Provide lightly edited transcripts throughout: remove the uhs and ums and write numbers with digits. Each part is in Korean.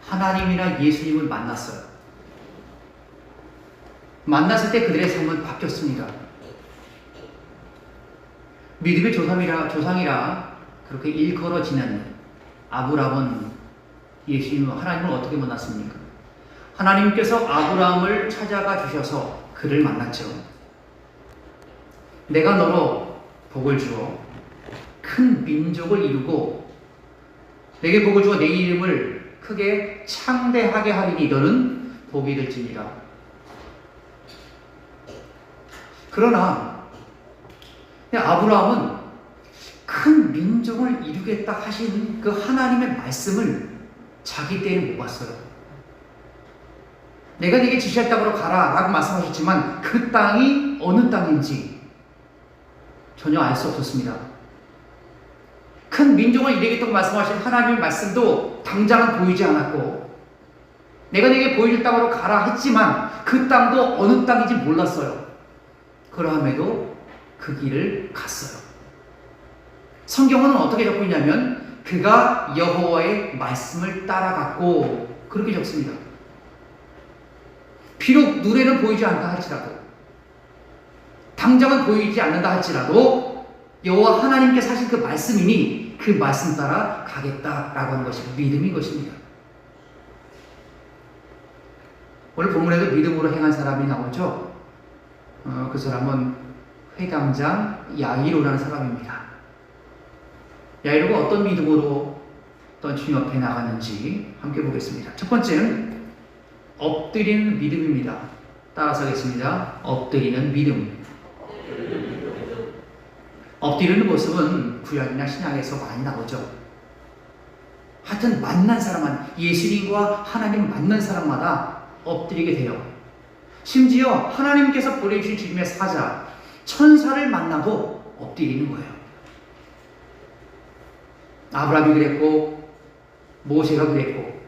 하나님이나 예수님을 만났어요. 만났을 때 그들의 삶은 바뀌었습니다. 믿음의 조상이라 그렇게 일컬어지는 아브라함은 예수님을, 하나님을 어떻게 만났습니까? 하나님께서 아브라함을 찾아가 주셔서 그를 만났죠. 내가 너로 복을 주어 큰 민족을 이루고 내게 복을 주어 내 이름을 크게 창대하게 하리니 너는 복이 될지니라. 그러나 아브라함은 큰 민족을 이루겠다 하신 그 하나님의 말씀을 자기 때에는 못 봤어요. 내가 네게 지시할 땅으로 가라 라고 말씀하셨지만 그 땅이 어느 땅인지 전혀 알 수 없었습니다. 큰 민족을 이루겠다고 말씀하신 하나님의 말씀도 당장은 보이지 않았고 내가 네게 보여줄 땅으로 가라 했지만 그 땅도 어느 땅인지 몰랐어요. 그러함에도 그 길을 갔어요. 성경은 어떻게 적고 있냐면 그가 여호와의 말씀을 따라갔고 그렇게 적습니다. 비록 눈에는 보이지 않다 할지라도 당장은 보이지 않는다 할지라도 여호와 하나님께서 하신 그 말씀이니 그 말씀 따라 가겠다라고 하는 것이 믿음인 것입니다. 오늘 본문에도 믿음으로 행한 사람이 나오죠. 그 사람은 회당장 야이로라는 사람입니다. 야이로가 어떤 믿음으로 어떤 주님 앞에 나가는지 함께 보겠습니다. 첫 번째는 엎드리는 믿음입니다. 따라서 하겠습니다. 엎드리는 믿음. 엎드리는 모습은 구약이나 신약에서 많이 나오죠. 하여튼 만난 사람만, 예수님과 하나님 만난 사람마다 엎드리게 돼요. 심지어 하나님께서 보내주신 주님의 사자, 천사를 만나고 엎드리는 거예요. 아브라함이 그랬고 모세가 그랬고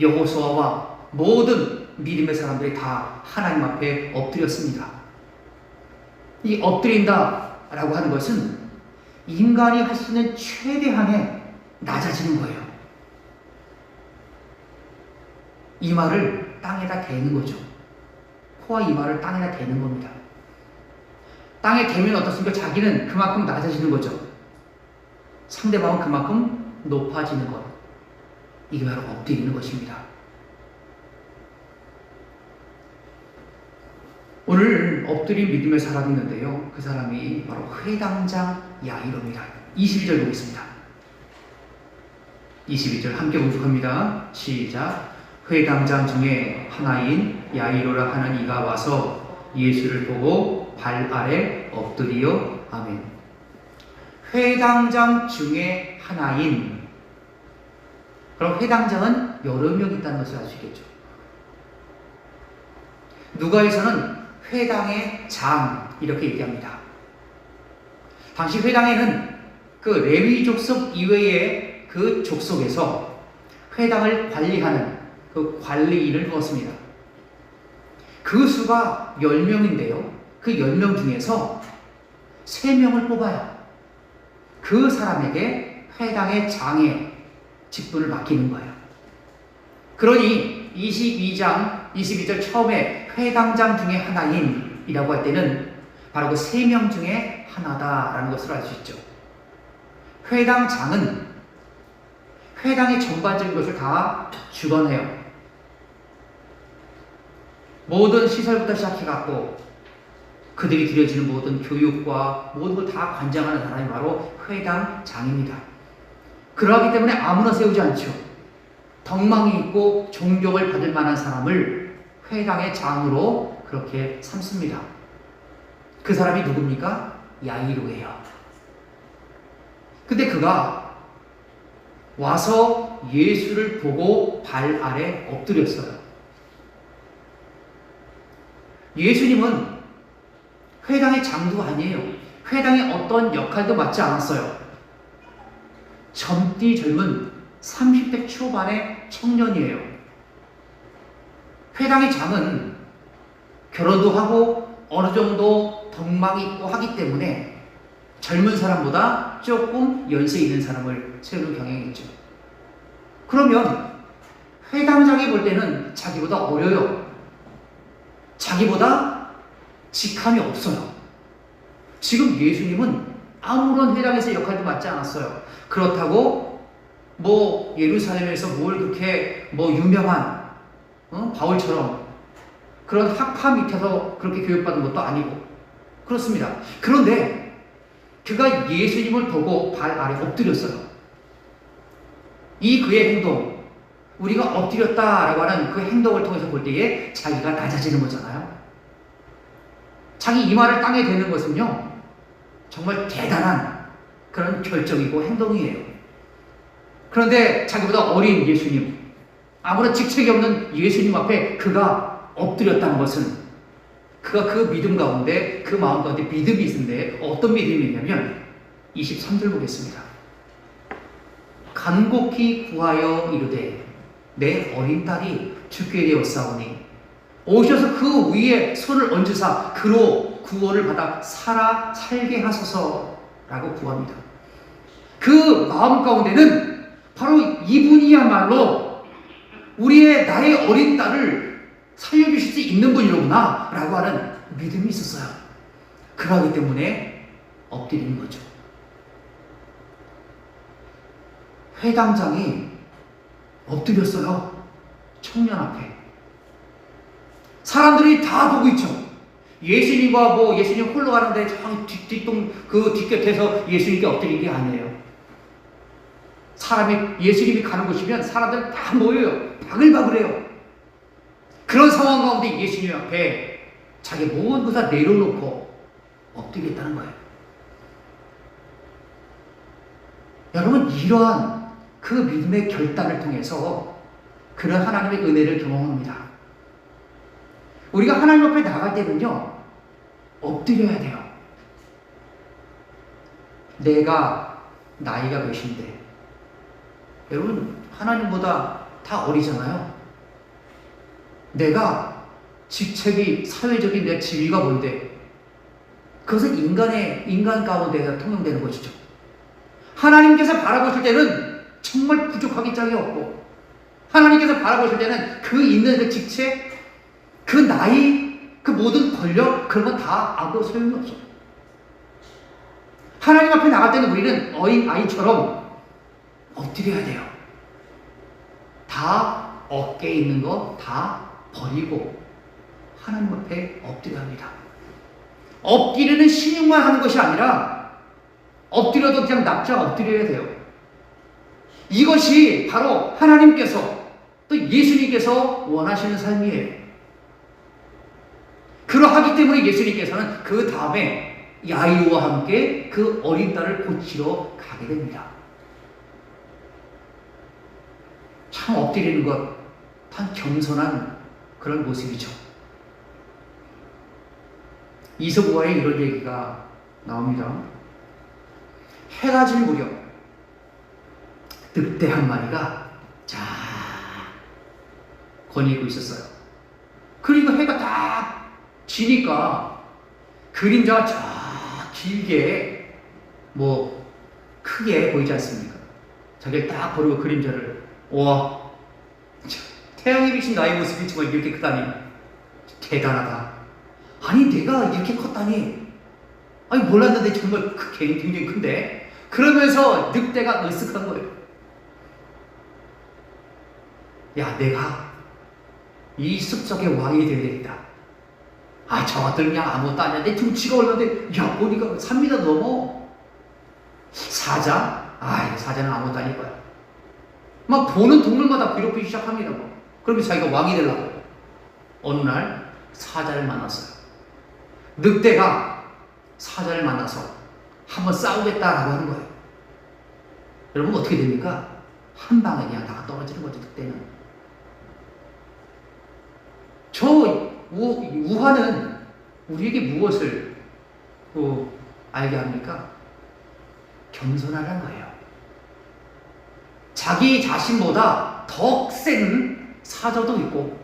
여호수아와 모든 믿음의 사람들이 다 하나님 앞에 엎드렸습니다. 이 엎드린다라고 하는 것은 인간이 할 수 있는 최대한의 낮아지는 거예요. 이마를 땅에다 대는 거죠. 코와 이마를 땅에다 대는 겁니다. 땅에 대면 어떻습니까? 자기는 그만큼 낮아지는 거죠. 상대방은 그만큼 높아지는 것. 이게 바로 엎드리는 것입니다. 오늘 엎드린 믿음의 사람이 있는데요. 그 사람이 바로 회당장 야이로입니다. 22절 보겠습니다. 22절 함께 봉독합니다. 시작. 회당장 중에 하나인 야이로라 하는 이가 와서 예수를 보고 발 아래 엎드리어 아멘. 회당장 중에 하나인. 그럼 회당장은 여러 명 있다는 것을 아시겠죠? 누가에서는 회당의 장 이렇게 얘기합니다. 당시 회당에는 그 레위 족속 이외의 그 족속에서 회당을 관리하는 그 관리인을 두었습니다. 그 수가 10명인데요. 그 10명 중에서 3명을 뽑아요. 그 사람에게 회당의 장의 직분을 맡기는 거예요. 그러니 22절 처음에 회당장 중에 하나인이라고 할 때는 바로 그 3명 중에 하나다라는 것을 알 수 있죠. 회당장은 회당의 전반적인 것을 다 주관해요. 모든 시설부터 시작해갖고 그들이 드려지는 모든 교육과 모든 걸 다 관장하는 사람이 바로 회당장입니다. 그러하기 때문에 아무나 세우지 않죠. 덕망이 있고 존경을 받을 만한 사람을 회당의 장으로 그렇게 삼습니다. 그 사람이 누굽니까? 야이로예요. 근데 그가 와서 예수를 보고 발 아래 엎드렸어요. 예수님은 회당의 장도 아니에요. 회당의 어떤 역할도 맡지 않았어요. 젊은 30대 초반의 청년이에요. 회당의 장은 결혼도 하고 어느 정도 덕망이 있고 하기 때문에 젊은 사람보다 조금 연세 있는 사람을 세우는 경향이 있죠. 그러면 회당장이 볼 때는 자기보다 어려요. 자기보다 직함이 없어요. 지금 예수님은 아무런 회당에서 역할도 맡지 않았어요. 그렇다고 뭐 예루살렘에서 뭘 그렇게 뭐 유명한 바울처럼 그런 학파 밑에서 그렇게 교육받은 것도 아니고 그렇습니다. 그런데 그가 예수님을 보고 발 아래 엎드렸어요. 이 그의 행동, 우리가 엎드렸다라고 하는 그 행동을 통해서 볼 때에 자기가 낮아지는 거잖아요. 자기 이마를 땅에 대는 것은요, 정말 대단한 그런 결정이고 행동이에요. 그런데 자기보다 어린 예수님, 아무런 직책이 없는 예수님 앞에 그가 엎드렸다는 것은 그가 그 믿음 가운데, 그 마음 가운데 믿음이 있는데 어떤 믿음이 있냐면 23절 보겠습니다. 간곡히 구하여 이르되 내 어린 딸이 죽게 되었사오니 오셔서 그 위에 손을 얹으사 그로 구원을 받아 살게 하소서라고 구합니다. 그 마음 가운데는 바로 이분이야말로 나의 어린 딸을 살려주실 수 있는 분이로구나 라고 하는 믿음이 있었어요. 그러기 때문에 엎드리는 거죠. 회당장이 엎드렸어요. 청년 앞에. 사람들이 다 보고 있죠. 예수님과 예수님 홀로 가는데 그 뒷곁에서 예수님께 엎드린 게 아니에요. 예수님이 가는 곳이면 사람들 다 모여요. 바글바글해요. 그런 상황 가운데 예수님 앞에 자기 모든 것을 다 내려놓고 엎드리겠다는 거예요. 여러분, 이러한 그 믿음의 결단을 통해서 그런 하나님의 은혜를 경험합니다. 우리가 하나님 앞에 나갈 때는요, 엎드려야 돼요. 내가 나이가 몇인데, 여러분, 하나님보다 다 어리잖아요. 내가 직책이 사회적인 내 지위가 뭔데, 그것은 인간 가운데가 통용되는 것이죠. 하나님께서 바라보실 때는 정말 부족하기 짝이 없고, 하나님께서 바라보실 때는 그 있는 그 직책, 그 나이, 그 모든 권력, 그런 건 다 아무 소용이 없어. 하나님 앞에 나갈 때는 우리는 어린 아이처럼 엎드려야 돼요. 다 어깨에 있는 거 다 버리고 하나님 앞에 엎드려야 합니다. 엎드리는 신용만 하는 것이 아니라 엎드려도 그냥 납작 엎드려야 돼요. 이것이 바로 하나님께서 또 예수님께서 원하시는 삶이에요. 그러하기 때문에 예수님께서는 그 다음에 야이로와 함께 그 어린 딸을 고치러 가게 됩니다. 참 엎드리는 것, 참 겸손한 그런 모습이죠. 이소부와의 이런 얘기가 나옵니다. 해가 질 무렵 늑대 한 마리가 쫙 거닐고 있었어요. 그리고 해가 딱 지니까 그림자가 쫙 길게 크게 보이지 않습니까? 자기를 딱 보고 그림자를, 와, 태양이 비친 나의 모습이 정말 이렇게 크다니 대단하다. 아니 내가 이렇게 컸다니, 아니 몰랐는데 정말 굉장히 큰데. 그러면서 늑대가 으쓱한 거예요. 야, 내가 이 숲속의 왕이 될 일이다. 아, 저 것들 그냥 아무것도 아니야. 내 등치가 얼마인데, 야, 보니까 3m 넘어. 사자? 아, 사자는 아무것도 아닐 거야. 막 보는 동물마다 괴롭히기 시작합니다. 그러면 자기가 왕이 되려고. 어느 날 사자를 만났어요. 늑대가 사자를 만나서 한번 싸우겠다라고 하는 거예요. 여러분, 어떻게 됩니까? 한 방에 그냥 다 떨어지는 거죠, 늑대는. 저 우화는 우리에게 무엇을 알게 합니까? 겸손하라는 거예요. 자기 자신보다 더 센 사자도 있고,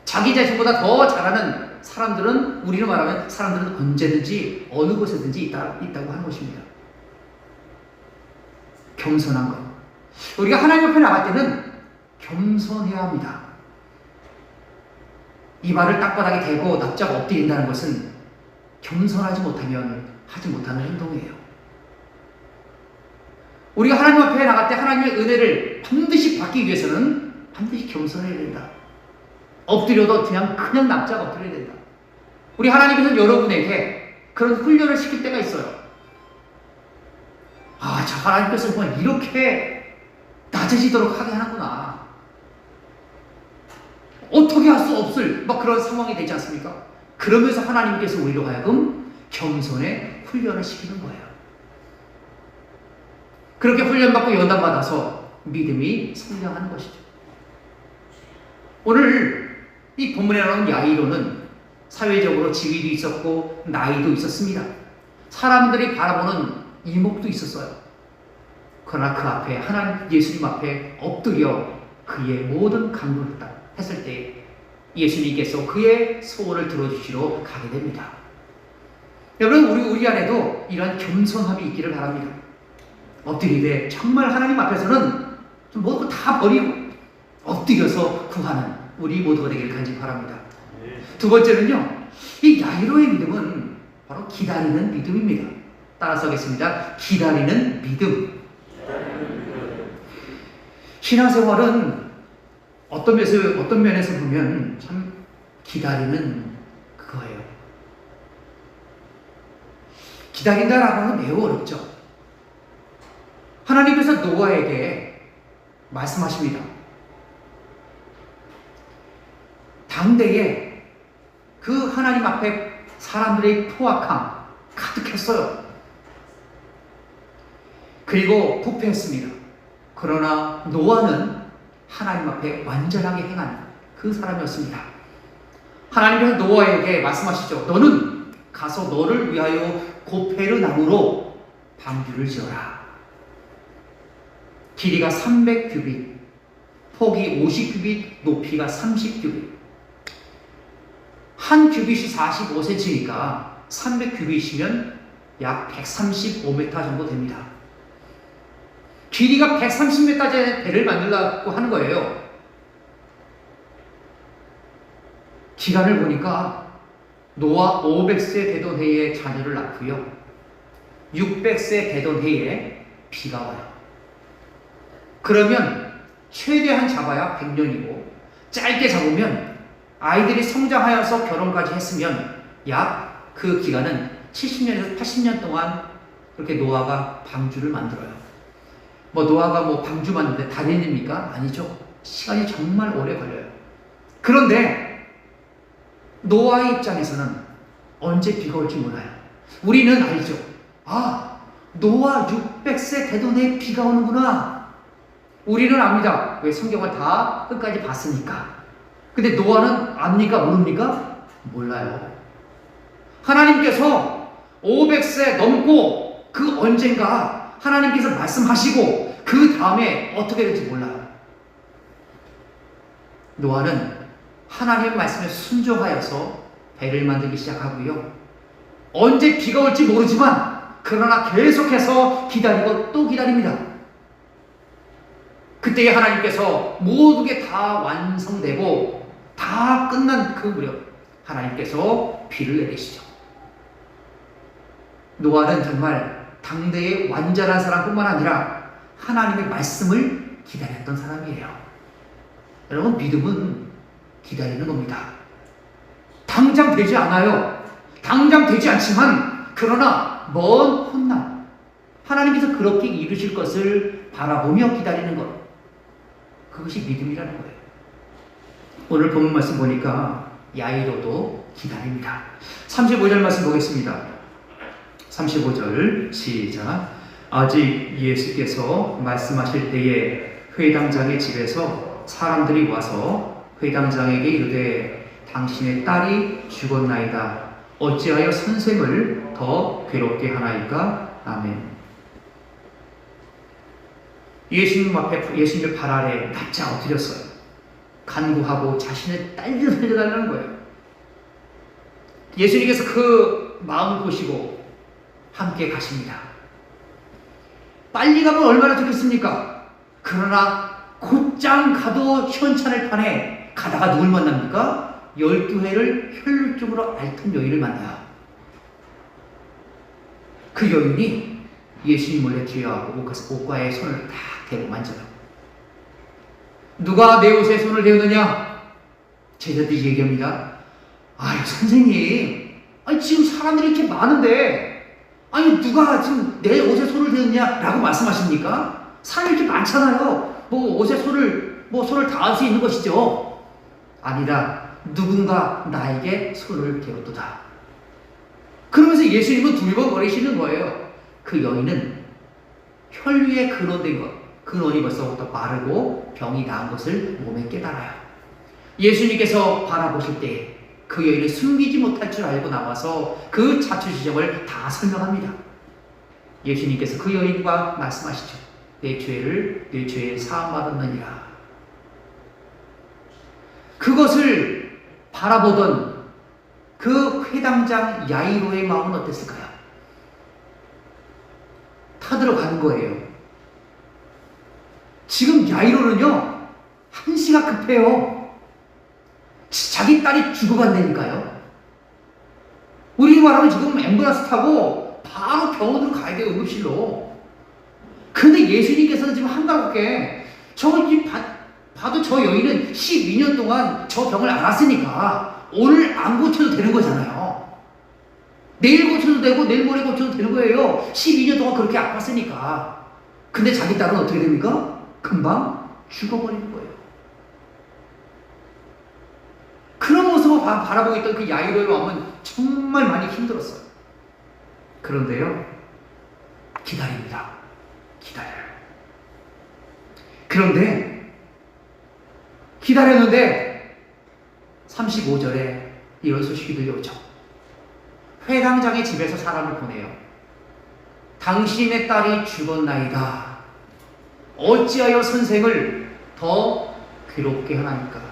자기 자신보다 더 잘하는 사람들은, 우리로 말하면 사람들은 언제든지 어느 곳에든지 있다고 하는 것입니다. 겸손한 것. 우리가 하나님 앞에 나갈 때는 겸손해야 합니다. 이마를 땅바닥에 대고 납작 엎드린다는 것은 겸손하지 못하면 하지 못하는 행동이에요. 우리가 하나님 앞에 나갈 때 하나님의 은혜를 반드시 받기 위해서는 반드시 겸손해야 된다. 엎드려도 그냥 납작 엎드려야 된다. 우리 하나님께서는 여러분에게 그런 훈련을 시킬 때가 있어요. 아, 저 하나님께서 정말 이렇게 낮아지도록 하게 하는구나. 어떻게 할 수 없을 막 그런 상황이 되지 않습니까? 그러면서 하나님께서 우리로 하여금 겸손의 훈련을 시키는 거예요. 그렇게 훈련받고 연단받아서 믿음이 성장하는 것이죠. 오늘 이 본문에 나오는 야이로는 사회적으로 지위도 있었고 나이도 있었습니다. 사람들이 바라보는 이목도 있었어요. 그러나 그 앞에 하나님 예수님 앞에 엎드려 그의 모든 간구를 했을 때 예수님께서 그의 소원을 들어주시러 가게 됩니다. 여러분, 우리 안에도 이런 겸손함이 있기를 바랍니다. 엎드리되 정말 하나님 앞에서는 좀 모든 거 다 버리고 엎드려서 구하는 우리 모두가 되기를 간절히 바랍니다. 두 번째는요, 이 야이로의 믿음은 바로 기다리는 믿음입니다. 따라서 하겠습니다. 기다리는 믿음. 신앙생활은 어떤 면에서 보면 참 기다리는 그거예요. 기다린다라고 하는 매우 어렵죠. 하나님께서 노아에게 말씀하십니다. 당대에 그 하나님 앞에 사람들의 포악함 가득했어요. 그리고 부패했습니다. 그러나 노아는 하나님 앞에 완전하게 행한 그 사람이었습니다. 하나님께서 노아에게 말씀하시죠. 너는 가서 너를 위하여 고페르 나무로 방주를 지어라. 길이가 300규빗, 폭이 50규빗, 높이가 30규빗. 한 규빗이 45cm니까 300규빗이면 약 135m 정도 됩니다. 길이가 130m짜리 배를 만들려고 하는 거예요. 기간을 보니까 노아 500세 되던 해에 자녀를 낳고요. 600세 되던 해에 비가 와요. 그러면 최대한 잡아야 100년이고 짧게 잡으면 아이들이 성장하여서 결혼까지 했으면 약 그 기간은 70년에서 80년 동안 그렇게 노아가 방주를 만들어요. 노아가 방주 만드는데 다행입니까? 아니죠. 시간이 정말 오래 걸려요. 그런데 노아의 입장에서는 언제 비가 올지 몰라요. 우리는 알죠. 아, 노아 600세 되던 해에 비가 오는구나. 우리는 압니다. 왜? 성경을 다 끝까지 봤으니까. 근데 노아는 압니까? 모릅니까? 몰라요. 하나님께서 500세 넘고 그 언젠가 하나님께서 말씀하시고 그 다음에 어떻게 될지 몰라요. 노아는 하나님의 말씀에 순종하여서 배를 만들기 시작하고요. 언제 비가 올지 모르지만 그러나 계속해서 기다리고 또 기다립니다. 그때에 하나님께서 모든 게 다 완성되고 다 끝난 그 무렵 하나님께서 비를 내리시죠. 노아는 정말 당대의 완전한 사람뿐만 아니라 하나님의 말씀을 기다렸던 사람이에요. 여러분, 믿음은 기다리는 겁니다. 당장 되지 않아요. 당장 되지 않지만 그러나 먼 훗날 하나님께서 그렇게 이루실 것을 바라보며 기다리는 것, 그것이 믿음이라는 거예요. 오늘 본문 말씀 보니까 야이로도 기다립니다. 35절 말씀 보겠습니다. 35절 시작. 아직 예수께서 말씀하실 때에 회당장의 집에서 사람들이 와서 회당장에게 이르되 당신의 딸이 죽었나이다. 어찌하여 선생을 더 괴롭게 하나이까? 아멘. 예수님 앞에, 예수님의 발 아래 납작 엎드렸어요. 간구하고 자신의 딸을 살려달라는 거예요. 예수님께서 그 마음을 보시고 함께 가십니다. 빨리 가면 얼마나 좋겠습니까? 그러나 곧장 가도 시원찮을 판에 가다가 누굴 만납니까? 12해를 혈육적으로 앓던 여인을 만나요. 그 여인이 예수님 몰래 뒤에 와서 옷가에 손을 딱 대고 만져요. 누가 내 옷에 손을 대었느냐? 제자들이 얘기합니다. 아유, 선생님, 아니, 지금 사람들이 이렇게 많은데, 아니, 누가 지금 내 옷에 손을 대었냐? 라고 말씀하십니까? 사람이 이렇게 많잖아요. 옷에 손을 닿을 수 있는 것이죠. 아니다. 누군가 나에게 손을 대었도다. 그러면서 예수님은 두리번거리시는 거예요. 그 여인은 혈류에 근원된 것, 근원이 벌써부터 마르고 병이 나은 것을 몸에 깨달아요. 예수님께서 바라보실 때 그 여인을 숨기지 못할 줄 알고 나와서 그 자초지종을 다 설명합니다. 예수님께서 그 여인과 말씀하시죠. 내 죄를 사함받았느니라. 그것을 바라보던 그 회당장 야이로의 마음은 어땠을까요? 타들어가는 거예요. 지금 야이로는요, 한시가 급해요. 자기 딸이 죽어간다니까요. 우리 말하면 지금 앰뷸런스 타고 바로 병원으로 가야 돼요, 응급실로. 근데 예수님께서는 지금 한가롭게, 봐도 저 여인은 12년 동안 저 병을 앓았으니까 오늘 안 고쳐도 되는 거잖아요. 내일 고쳐도 되고 내일 모레 고쳐도 되는 거예요. 12년 동안 그렇게 아팠으니까. 근데 자기 딸은 어떻게 됩니까? 금방 죽어버리는 거예요. 그런 모습을 바라보고 있던 그 야이로의 마음은 정말 많이 힘들었어요. 그런데요, 기다립니다. 기다려요. 그런데 기다렸는데 35절에 이런 소식이 들려오죠. 회당장의 집에서 사람을 보내요. 당신의 딸이 죽었나이다. 어찌하여 선생을 더 괴롭게 하나이까?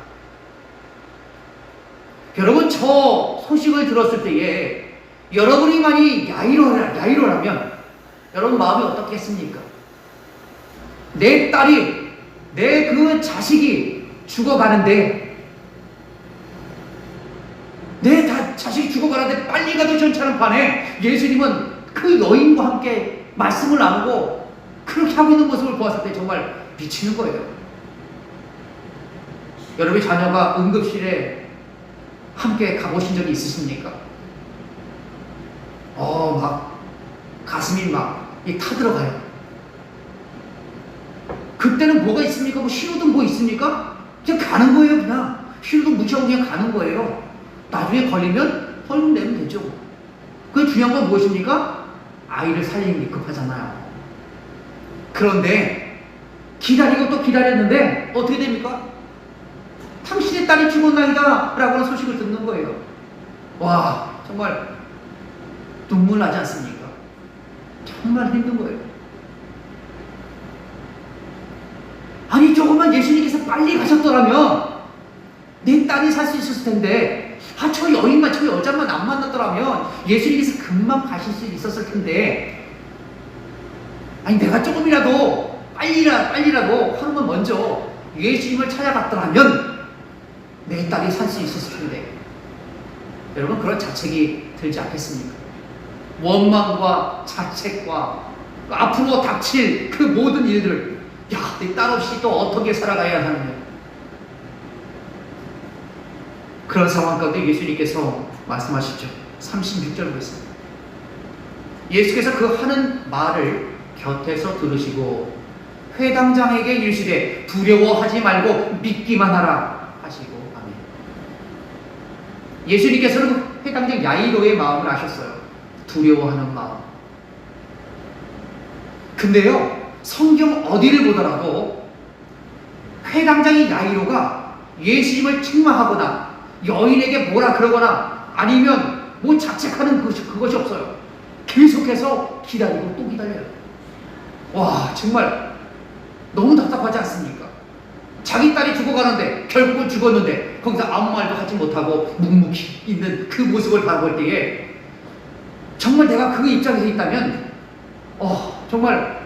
여러분, 저 소식을 들었을 때에 여러분이 만약 야이로라면 여러분 마음이 어떻겠습니까? 내 딸이, 내 그 자식이 죽어가는데, 자식이 죽어가는데 빨리 가도 괜찮은 판에 예수님은 그 여인과 함께 말씀을 나누고 그렇게 하고 있는 모습을 보았을 때 정말 미치는 거예요. 여러분의 자녀가 응급실에 함께 가보신 적이 있으십니까? 가슴이 타들어가요. 그때는 뭐가 있습니까? 신호등 뭐 있습니까? 그냥 가는 거예요, 그냥. 신호등 무시하고 그냥 가는 거예요. 나중에 걸리면 헐 내면 되죠. 그 중요한 건 무엇입니까? 아이를 살리는 게 급하잖아요. 그런데 기다리고 또 기다렸는데 어떻게 됩니까? 당신의 딸이 죽었나이다 라고 하는 소식을 듣는 거예요. 와, 정말 눈물 나지 않습니까? 정말 힘든 거예요. 아니, 조금만 예수님께서 빨리 가셨더라면 내 딸이 살 수 있었을 텐데, 저 여인만, 저 여자만 안 만났더라면 예수님께서 금방 가실 수 있었을 텐데, 아니, 내가 조금이라도 빨리라도 하루만 먼저 예수님을 찾아갔더라면 내 딸이 살 수 있었을 텐데. 여러분, 그런 자책이 들지 않겠습니까? 원망과 자책과 앞으로 닥칠 그 모든 일들, 내 딸 없이 또 어떻게 살아가야 하느냐. 그런 상황 가운데 예수님께서 말씀하시죠. 36절 말씀. 예수께서 그 하는 말을 곁에서 들으시고 회당장에게 이르시되 두려워하지 말고 믿기만 하라 하시고. 아멘. 예수님께서는 회당장 야이로의 마음을 아셨어요. 두려워하는 마음. 근데요, 성경 어디를 보더라도 회당장의 야이로가 예수님을 책망하거나 여인에게 뭐라 그러거나 아니면 뭐 자책하는 그것이 없어요. 계속해서 기다리고 또 기다려요. 와, 정말 너무 답답하지 않습니까? 자기 딸이 죽어가는데, 결국은 죽었는데 거기서 아무 말도 하지 못하고 묵묵히 있는 그 모습을 바라볼 때에 정말 내가 그 입장에서 있다면 정말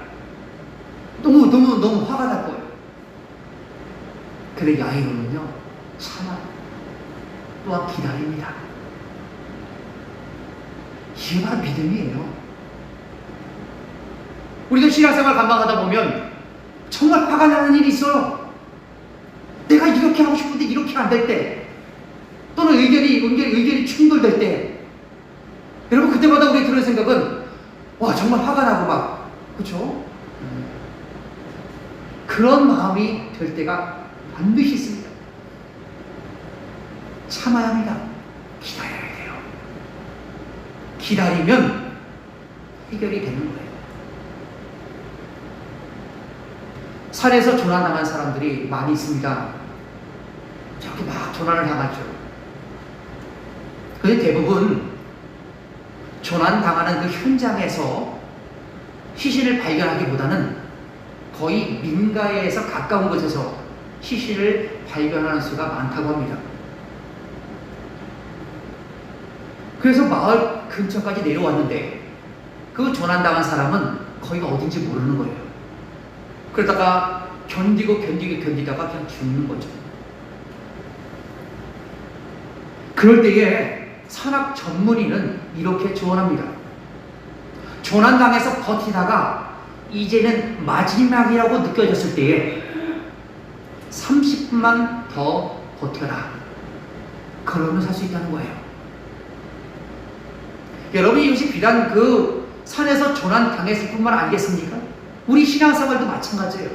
너무 화가 날 거예요. 근데 야이로는요, 참아 또한 기다립니다. 이게 바로 믿음이에요. 우리도 신앙생활 감당하다 보면 정말 화가 나는 일이 있어요. 내가 이렇게 하고 싶은데 이렇게 안 될 때, 또는 의견이 충돌될 때, 여러분 그때마다 우리 들은 생각은 와 정말 화가 나고 막 그렇죠? 그런 마음이 될 때가 반드시 있습니다. 참아야 합니다. 기다려야 돼요. 기다리면 해결이 되는 거예요. 산에서 조난당한 사람들이 많이 있습니다. 저렇게 막 조난을 당하죠. 그런데 대부분 조난당하는 그 현장에서 시신을 발견하기보다는 거의 민가에서 가까운 곳에서 시신을 발견하는 수가 많다고 합니다. 그래서 마을 근처까지 내려왔는데 그 조난당한 사람은 거기가 어딘지 모르는 거예요. 그러다가 견디다가 그냥 죽는 거죠. 그럴 때에 산악 전문의는 이렇게 조언합니다. 조난당해서 버티다가 이제는 마지막이라고 느껴졌을 때에 30분만 더 버텨라. 그러면 살 수 있다는 거예요. 여러분, 이것이 비단 그 산에서 조난당했을 뿐만 아니겠습니까? 우리 신앙생활도 마찬가지예요.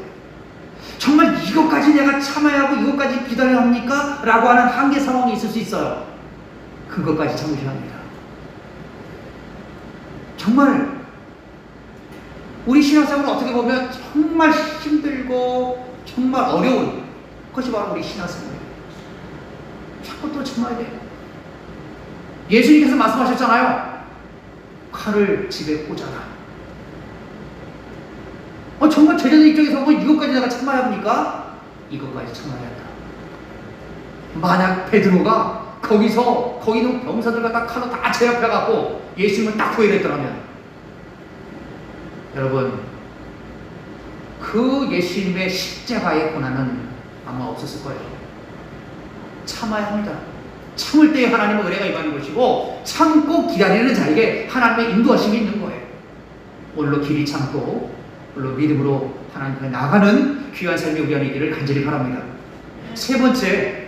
정말 이것까지 내가 참아야 하고 이것까지 기다려야 합니까? 라고 하는 한계 상황이 있을 수 있어요. 그것까지 참으셔야 합니다. 정말 우리 신앙생활은 어떻게 보면 정말 힘들고 정말 어려운 것이 바로 우리 신앙생활이에요. 자꾸 또 참아야 돼요. 예수님께서 말씀하셨잖아요. 칼을 집에 꽂아라. 정말 제자들 입장에서 보면 이것까지 내가 참아야 합니까? 이것까지 참아야 한다. 만약 베드로가 거기 있는 병사들과 딱 칼로 다 제압해갖고 예수님을 딱 구해냈더라면, 여러분, 그 예수님의 십자가의 고난은 아마 없었을 거예요. 참아야 합니다. 참을 때에 하나님의 은혜가 임하는 것이고, 참고 기다리는 자에게 하나님의 인도하심이 있는 거예요. 오늘로 길이 참고 오늘로 믿음으로 하나님 앞에 나가는 귀한 삶이 우리 안에 있기를 간절히 바랍니다. 세 번째,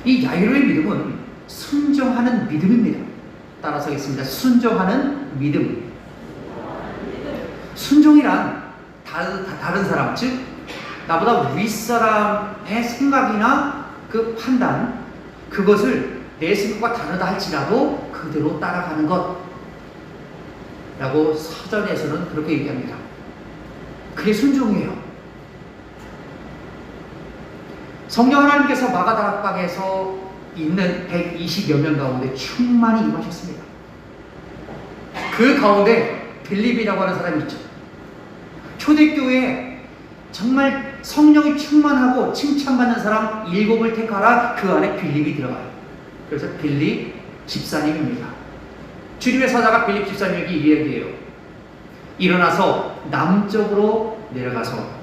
이 야이로의 믿음은 순종하는 믿음입니다. 따라서 하겠습니다. 순종하는 믿음. 순종이란 다른 사람, 즉 나보다 윗사람의 생각이나 그 판단, 그것을 내 생각과 다르다 할지라도 그대로 따라가는 것 라고 사전에서는 그렇게 얘기합니다. 그게 순종이에요. 성령 하나님께서 마가다락방에서 있는 120여 명 가운데 충만히 임하셨습니다. 그 가운데 빌립이라고 하는 사람이 있죠. 초대교회에 정말 성령이 충만하고 칭찬받는 사람 7을 택하라. 그 안에 빌립이 들어가요. 그래서 빌립 집사님입니다. 주님의 사자가 빌립 집사님에게 이 얘기해요. 일어나서 남쪽으로 내려가서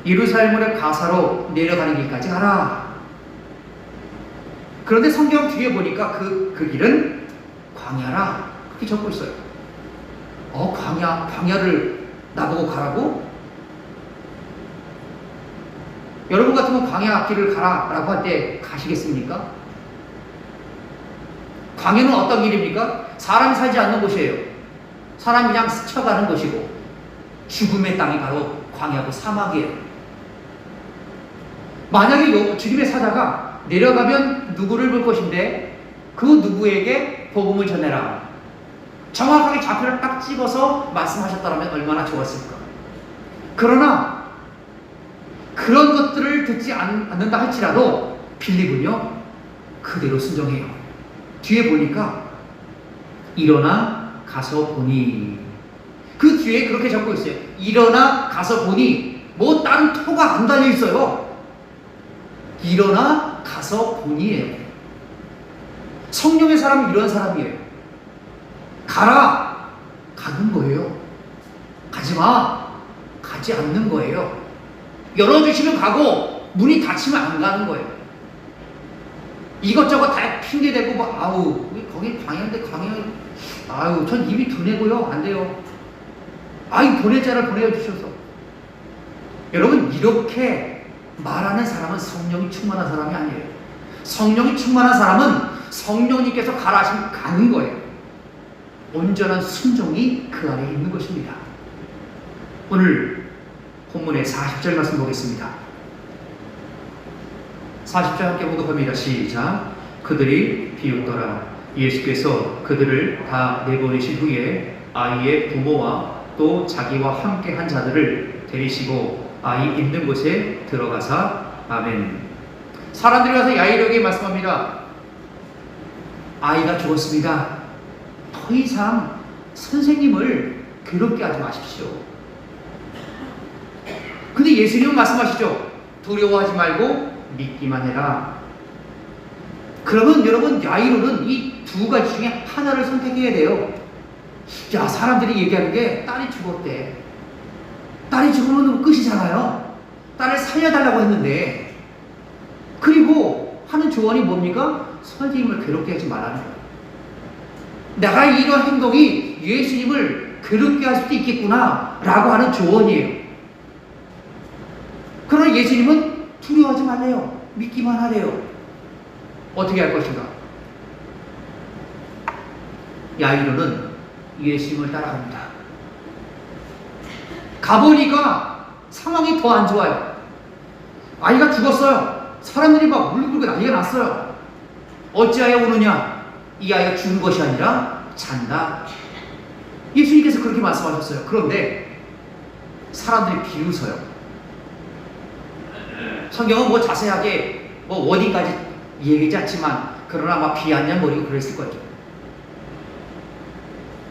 예루살렘으로 가사로 내려가는 길까지 가라. 그런데 성경 뒤에 보니까 그 길은 광야라. 그렇게 적고 있어요. 광야를 나보고 가라고? 여러분 같으면 광야 길을 가라라고 할 때 가시겠습니까? 광야는 어떤 길입니까? 사람이 살지 않는 곳이에요. 사람이 그냥 스쳐가는 곳이고, 죽음의 땅이 바로 광야고 사막이에요. 만약에 주님의 사자가 내려가면 누구를 볼 것인데 그 누구에게 복음을 전해라. 정확하게 좌표를 딱 찍어서 말씀하셨다면 얼마나 좋았을까. 그러나 그런 것들을 듣지 않는다 할지라도 빌립은요 그대로 순종해요. 뒤에 보니까 일어나 가서 보니, 그 뒤에 그렇게 적고 있어요. 일어나 가서 보니, 뭐 다른 토가 안 달려 있어요. 일어나 가서 보니예요. 성령의 사람은 이런 사람이에요. 가라, 가는 거예요. 가지 마, 가지 않는 거예요. 열어주시면 가고 문이 닫히면 안 가는 거예요. 이것저것 다 핑계대고 뭐 아우 거기 강의인데 아유 전 입이 둔해고요. 안 돼요. 아이 보낼 자를 보내주셔서. 여러분 이렇게 말하는 사람은 성령이 충만한 사람이 아니에요. 성령이 충만한 사람은 성령님께서 가라하시면 가는 거예요. 온전한 순종이 그 안에 있는 것입니다. 오늘 본문의 40절 말씀 보겠습니다. 40절 함께 보도합니다. 시작. 그들이 비웃더라. 예수께서 그들을 다 내보내신 후에 아이의 부모와 또 자기와 함께 한 자들을 데리시고 아이 있는 곳에 들어가사 아멘. 사람들이 와서 야이로에게 말씀합니다. 아이가 죽었습니다. 더 이상 선생님을 괴롭게 하지 마십시오. 근데 예수님은 말씀하시죠. 두려워하지 말고 믿기만 해라. 그러면 여러분 야이로는 이 두 가지 중에 하나를 선택해야 돼요. 자, 사람들이 얘기하는 게 딸이 죽었대. 딸이 죽으면 끝이잖아요. 딸을 살려달라고 했는데, 그리고 하는 조언이 뭡니까? 선생님을 괴롭게 하지 말라는 거예요. 내가 이런 행동이 예수님을 괴롭게 할 수도 있겠구나 라고 하는 조언이에요. 그러나 예수님은 두려워하지 말래요. 믿기만 하래요. 어떻게 할 것인가? 야이로는 예수님을 따라갑니다. 가보니까 상황이 더 안 좋아요. 아이가 죽었어요. 사람들이 막 울고 난리가 났어요. 어찌하여 우느냐? 이 아이가 죽은 것이 아니라 잔다. 예수님께서 그렇게 말씀하셨어요. 그런데 사람들이 비웃어요. 성경은 뭐 자세하게 뭐 어디까지 얘기하지 않지만 그러나 막 비아냥거리고 그랬을 거죠.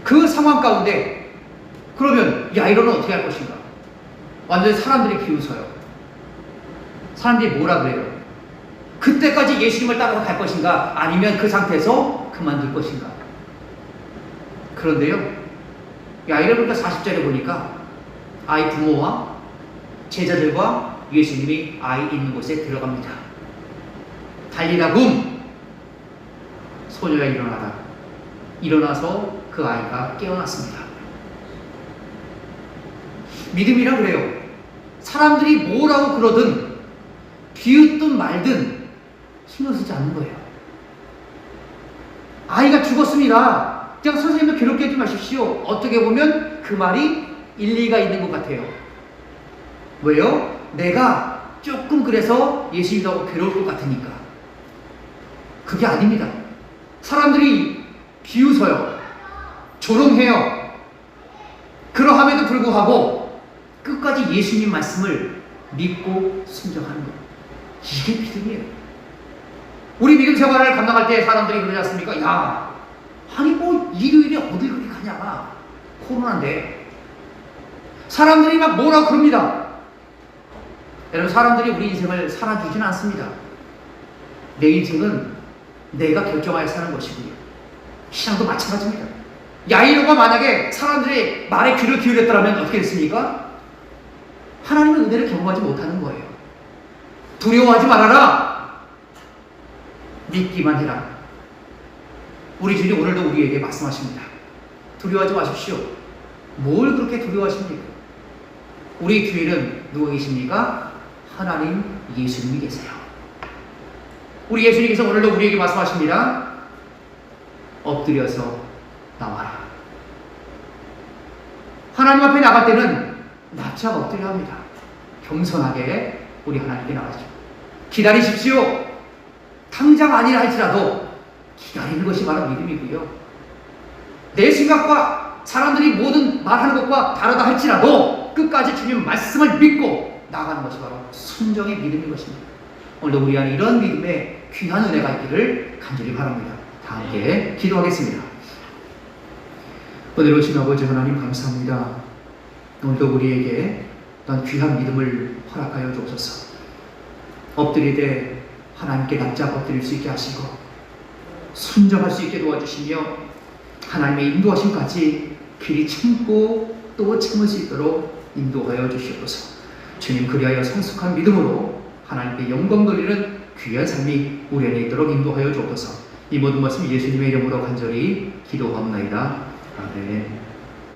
그 상황 가운데 그러면 야이로는 어떻게 할 것인가? 완전히 사람들이 비웃어요. 사람들이 뭐라 그래요? 그때까지 예수님을 따라갈 것인가? 아니면 그 상태에서 그만둘 것인가? 그런데요, 야이로니까 40절에 보니까 아이 부모와 제자들과 예수님이 아이 있는 곳에 들어갑니다. 달리라 붐! 소녀가 일어나라. 일어나서 그 아이가 깨어났습니다. 믿음이라 그래요. 사람들이 뭐라고 그러든 비웃든 말든 신경 쓰지 않는 거예요. 아이가 죽었습니다. 그냥 선생님을 괴롭게 하지 마십시오. 어떻게 보면 그 말이 일리가 있는 것 같아요. 왜요? 내가 조금 그래서 예수님하고 괴로울 것 같으니까. 그게 아닙니다. 사람들이 비웃어요. 조롱해요. 그러함에도 불구하고 끝까지 예수님 말씀을 믿고 순종하는 거예요. 이게 믿음이에요. 우리 믿음 생활을 감당할 때 사람들이 그러지 않습니까? 야, 아니 뭐 일요일에 어딜 그렇게 가냐. 코로나인데. 사람들이 막 뭐라 그럽니다. 여러분, 사람들이 우리 인생을 살아주지는 않습니다. 내 인생은 내가 결정하여 사는 것이고요. 신앙도 마찬가지입니다. 야이로가 만약에 사람들의 말에 귀를 기울였더라면 어떻게 됐습니까? 하나님의 은혜를 경험하지 못하는 거예요. 두려워하지 말아라. 믿기만 해라. 우리 주님 오늘도 우리에게 말씀하십니다. 두려워하지 마십시오. 뭘 그렇게 두려워하십니까? 우리 뒤에는 누가 계십니까? 하나님 예수님이 계세요. 우리 예수님께서 오늘도 우리에게 말씀하십니다. 엎드려서 나와라. 하나님 앞에 나갈 때는 납작 엎드려 합니다. 겸손하게 우리 하나님께 나가죠. 기다리십시오. 당장 아니라 할지라도 기다리는 것이 바로 믿음이고요. 내 생각과 사람들이 모든 말하는 것과 다르다 할지라도 끝까지 주님 말씀을 믿고 나가는 것이 바로 순종의 믿음인 것입니다. 오늘도 우리 안에 이런 믿음의 귀한 은혜가 있기를 간절히 바랍니다. 다 함께 기도하겠습니다. 오늘 오신 아버지 하나님 감사합니다. 오늘도 우리에게 또한 귀한 믿음을 허락하여 주옵소서. 엎드리되 하나님께 납작 엎드릴 수 있게 하시고 순종할 수 있게 도와주시며 하나님의 인도하심까지 길이 참고 또 참을 수 있도록 인도하여 주시옵소서. 주님, 그리하여 성숙한 믿음으로 하나님께 영광 돌리는 귀한 삶이 우리 안에 있도록 인도하여 주옵소서. 이 모든 말씀 예수님의 이름으로 간절히 기도하옵나이다. 아멘.